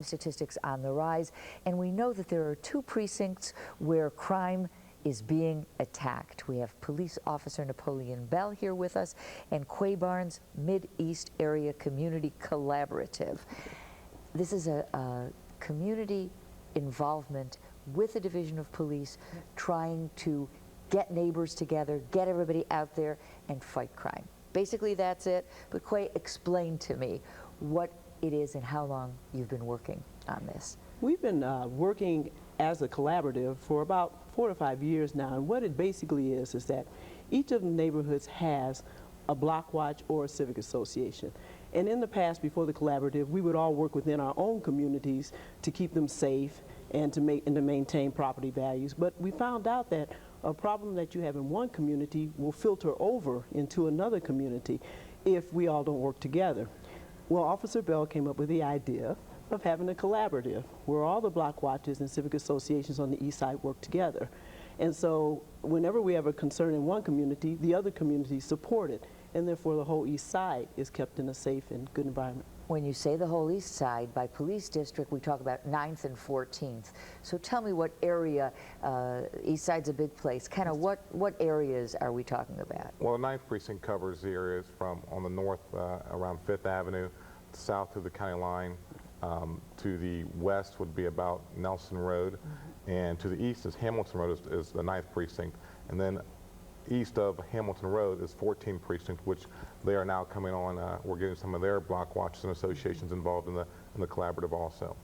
Statistics on the rise, and we know that there are two precincts where crime is being attacked. We have Police Officer Napoleon Bell here with us and Quay Barnes Mid-East Area Community Collaborative. This is a community involvement with the Division of Police trying to get neighbors together, get everybody out there and fight crime. Basically that's it, but Quay, explain to me what it is and how long you've been working on this. We've been working as a collaborative for about 4 to 5 years now, and what it basically is that each of the neighborhoods has a block watch or a civic association. And in the past, before the collaborative, we would all work within our own communities to keep them safe and to maintain property values. But we found out that a problem that you have in one community will filter over into another community if we all don't work together. Well, Officer Bell came up with the idea of having a collaborative where all the block watches and civic associations on the east side work together. And so whenever we have a concern in one community, the other communities support it, and therefore the whole east side is kept in a safe and good environment. When you say the whole east side, by police district, we talk about 9th and 14th. So tell me what area, east side's a big place, kind of what areas are we talking about? Well, the 9th precinct covers the areas from on the north around 5th Avenue, south to the county line, to the west would be about Nelson Road, and to the east is Hamilton Road is the 9th precinct, and then east of Hamilton Road is 14th precinct, which they are now coming on. We're getting some of their block watches and associations involved in the collaborative also.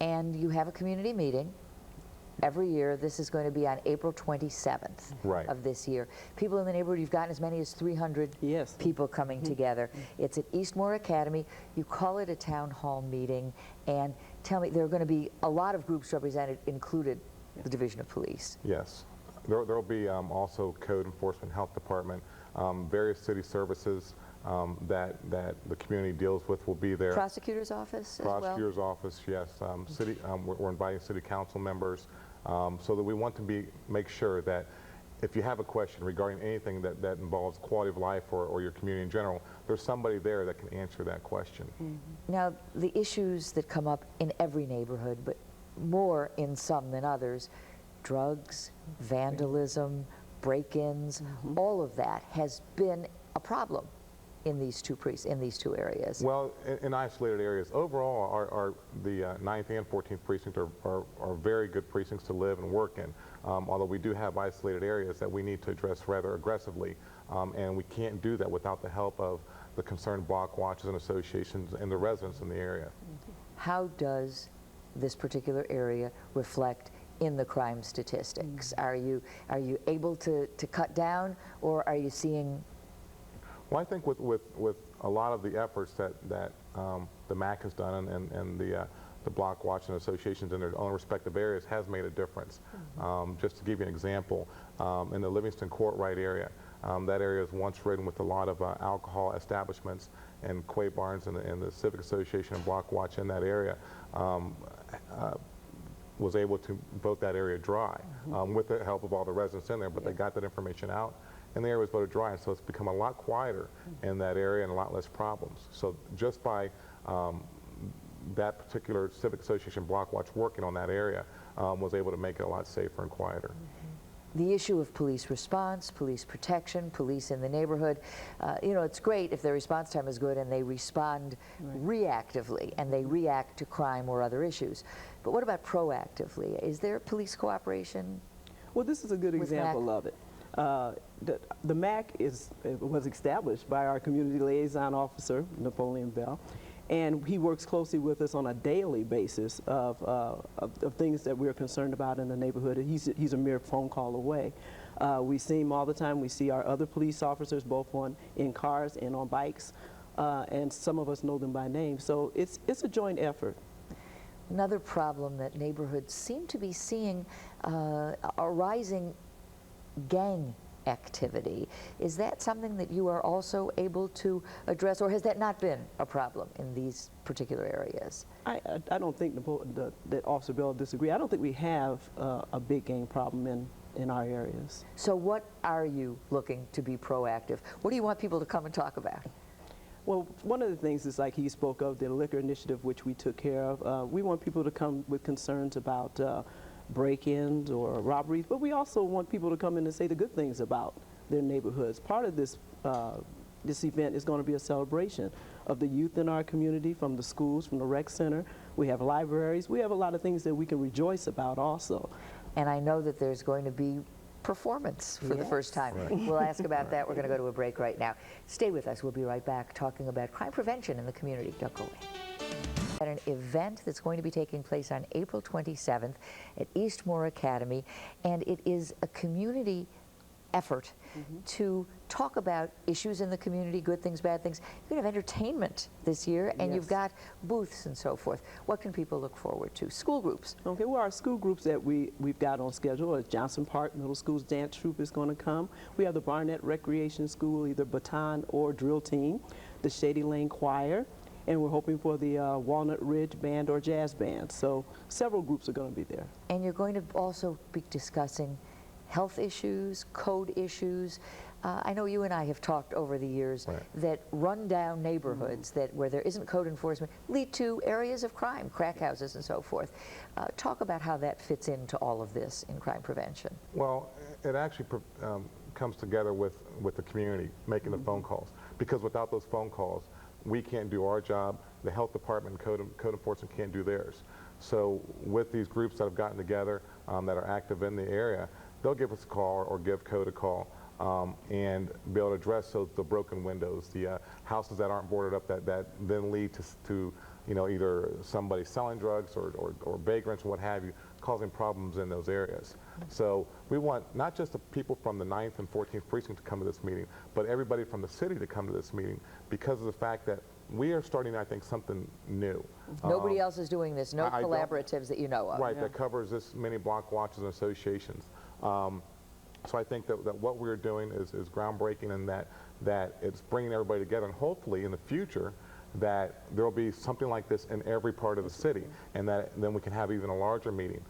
And you have a community meeting every year. This is going to be on April 27th of this year. People in the neighborhood, you've gotten as many as 300 people coming together. It's at Eastmoor Academy. You call it a town hall meeting, and tell me, there are going to be a lot of groups represented, included the Division of Police. Yes. There will be also code enforcement, health department, various city services that the community deals with will be there. Prosecutor's office as well? Prosecutor's office, yes. We're inviting city council members so that we want to make sure that if you have a question regarding anything that involves quality of life or your community in general, there's somebody there that can answer that question. Now, the issues that come up in every neighborhood, but more in some than others, drugs, vandalism, break-ins, all of that has been a problem in these two areas. Well, in isolated areas, overall, the 9th and 14th precinct are very good precincts to live and work in. Although we do have isolated areas that we need to address rather aggressively, and we can't do that without the help of the concerned block watches and associations and the residents in the area. How does this particular area reflect in the crime statistics? Are you able to cut down, or are you seeing? Well, I think with a lot of the efforts that the MAC has done and the block watch and associations in their own respective areas has made a difference. Just to give you an example, in the Livingston Courtright area, that area was once ridden with a lot of alcohol establishments, and Quay Barnes and the Civic Association and Block Watch in that area was able to vote that area dry with the help of all the residents in there, but they got that information out and the area was voted dry, and so it's become a lot quieter in that area and a lot less problems. So just by that particular Civic Association Block Watch working on that area was able to make it a lot safer and quieter. The issue of police response, police protection, police in the neighborhood, you know, it's great if their response time is good and they respond reactively and they react to crime or other issues. But what about proactively? Is there police cooperation? Well, this is a good example of it. The MAC was established by our community liaison officer, Napoleon Bell, and he works closely with us on a daily basis of things that we're concerned about in the neighborhood. He's a mere phone call away. We see him all the time. We see our other police officers, both in cars and on bikes, and some of us know them by name. So it's a joint effort. Another problem that neighborhoods seem to be seeing a rising gang activity. Is that something that you are also able to address, or has that not been a problem in these particular areas? I don't think that Officer Bell disagree. I don't think we have a big gang problem in our areas. So what are you looking to be proactive? What do you want people to come and talk about? Well, one of the things is like he spoke of the liquor initiative, which we took care of. We want people to come with concerns about break-ins or robberies, but we also want people to come in and say the good things about their neighborhoods. Part of this this event is going to be a celebration of the youth in our community, from the schools, from the rec center. We have libraries. We have a lot of things that we can rejoice about also. And I know that there's going to be performance for the first time. Right. We'll ask about that. We're going to go to a break right now. Stay with us. We'll be right back talking about crime prevention in the community. Don't go away. At an event that's going to be taking place on April 27th at Eastmoor Academy, and it is a community effort to talk about issues in the community, good things, bad things. You're going to have entertainment this year, and you've got booths and so forth. What can people look forward to? School groups. Okay, well, our school groups that we've got on schedule is Johnson Park Middle School's dance troupe is going to come. We have the Barnett Recreation School, either baton or drill team, the Shady Lane Choir, and we're hoping for the Walnut Ridge Band or Jazz Band. So several groups are going to be there. And you're going to also be discussing health issues, code issues. I know you and I have talked over the years that rundown neighborhoods that where there isn't code enforcement lead to areas of crime, crack houses and so forth. Talk about how that fits into all of this in crime prevention. Well, it actually comes together with the community making the phone calls, because without those phone calls, we can't do our job. The health department and code enforcement can't do theirs. So with these groups that have gotten together that are active in the area, they'll give us a call or give code a call and be able to address the broken windows, the houses that aren't boarded up that then lead to you know, either somebody selling drugs or vagrants or what have you, causing problems in those areas. So we want not just the people from the 9th and 14th precinct to come to this meeting, but everybody from the city to come to this meeting, because of the fact that we are starting, I think, something new. Nobody else is doing this, no collaboratives that you know of. Right, that covers this many block watches and associations. So I think that what we're doing is groundbreaking, and that it's bringing everybody together, and hopefully in the future that there will be something like this in every part of the city, and that then we can have even a larger meeting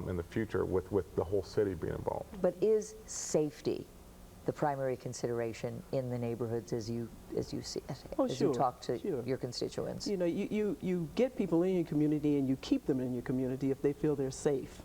in the future with the whole city being involved. But is safety the primary consideration in the neighborhoods as you see it, as you talk to your constituents? You know, you get people in your community and you keep them in your community if they feel they're safe,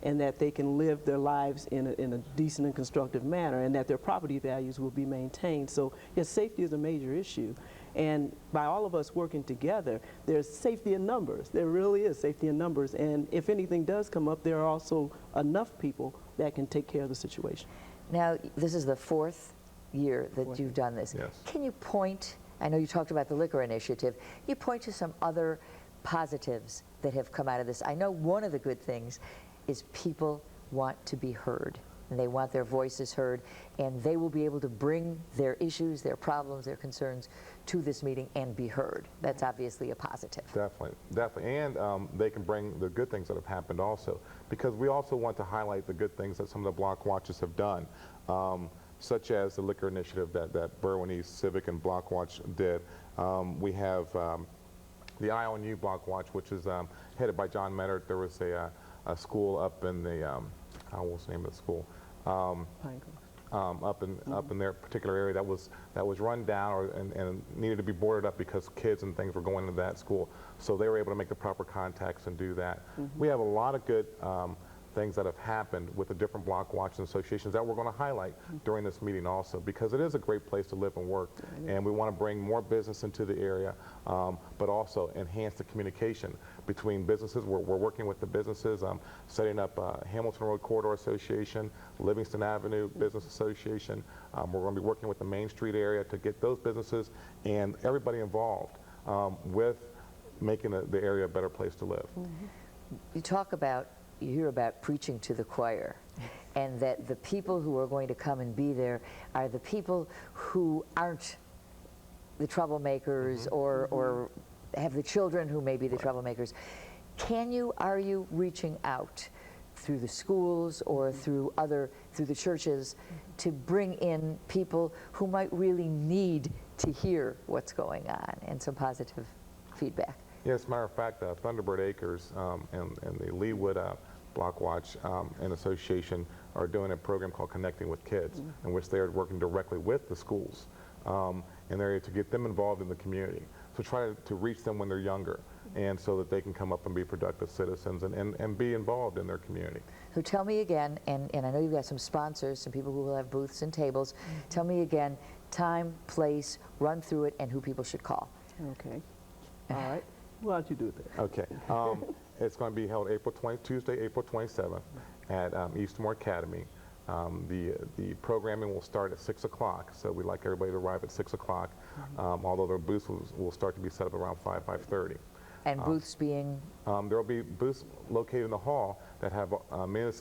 and that they can live their lives in a decent and constructive manner, and that their property values will be maintained. So yes, safety is a major issue. And by all of us working together, there's safety in numbers. There really is safety in numbers. And if anything does come up, there are also enough people that can take care of the situation. Now, this is the 4th year that you've done this. Yes. Can you point, I know you talked about the liquor initiative, you point to some other positives that have come out of this? I know one of the good things is people want to be heard, and they want their voices heard, and they will be able to bring their issues, their problems, their concerns to this meeting and be heard. That's obviously a positive. Definitely, definitely. And they can bring the good things that have happened also, because we also want to highlight the good things that some of the block watches have done, such as the liquor initiative that Berwyn East Civic and Block Watch did. We have the Eye on You Block Watch, which is headed by John Meddert. There was a school up in the, what's the name of the school? Up in their particular area that was run down and needed to be boarded up because kids and things were going into that school. So they were able to make the proper contacts and do that. We have a lot of good things that have happened with the different block watches associations that we're going to highlight during this meeting also, because it is a great place to live and work, and we want to bring more business into the area, but also enhance the communication between businesses. We're working with the businesses, setting up Hamilton Road Corridor Association, Livingston Avenue Business Association. We're going to be working with the Main Street area to get those businesses and everybody involved with making the area a better place to live. You hear about preaching to the choir, and that the people who are going to come and be there are the people who aren't the troublemakers or have the children who may be the troublemakers. Are you reaching out through the schools or through the churches to bring in people who might really need to hear what's going on and some positive feedback? Yes, matter of fact, Thunderbird Acres and the Leewood Block Watch and Association are doing a program called Connecting with Kids, in which they are working directly with the schools. in the area to get them involved in the community. So try to reach them when they're younger, and so that they can come up and be productive citizens and be involved in their community. So tell me again, and I know you've got some sponsors, some people who will have booths and tables. Tell me again, time, place, run through it, and who people should call. Okay. All right. Why don't you do that? Okay. It's going to be held Tuesday, April 27th at Eastmore Academy. The programming will start at 6 o'clock, so we'd like everybody to arrive at 6 o'clock, although their booths will start to be set up around 5:30. And booths being? There will be booths located in the hall that have many of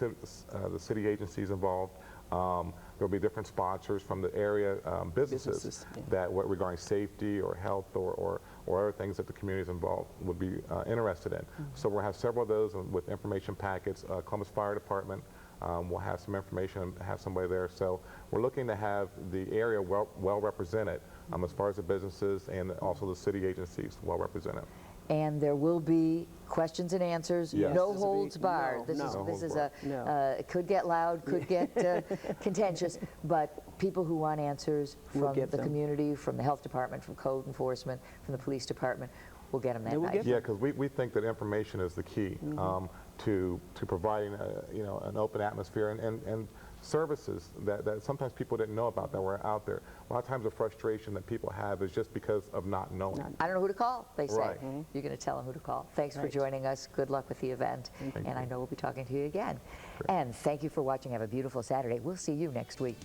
the city agencies involved. There will be different sponsors from the area businesses that regarding safety or health or other things that the communities involved would be interested in. So we'll have several of those with information packets. Columbus Fire Department will have some information, have somebody there. So we're looking to have the area well represented as far as the businesses and also the city agencies well represented. And there will be questions and answers, Yes. no holds barred. No, This is no. it could get loud, could get contentious, but people who want answers We'll from get the them. community, from the health department, from code enforcement, from the police department, we'll get them that They will night. get Yeah, because we think that information is the key to providing an open atmosphere and services that sometimes people didn't know about that were out there. A lot of times the frustration that people have is just because of not knowing. I don't know who to call, they say. Right. You're going to tell them who to call. Thanks for Right. joining us. Good luck with the event. And I know we'll be talking to you again. And thank you for watching. Have a beautiful Saturday. We'll see you next week.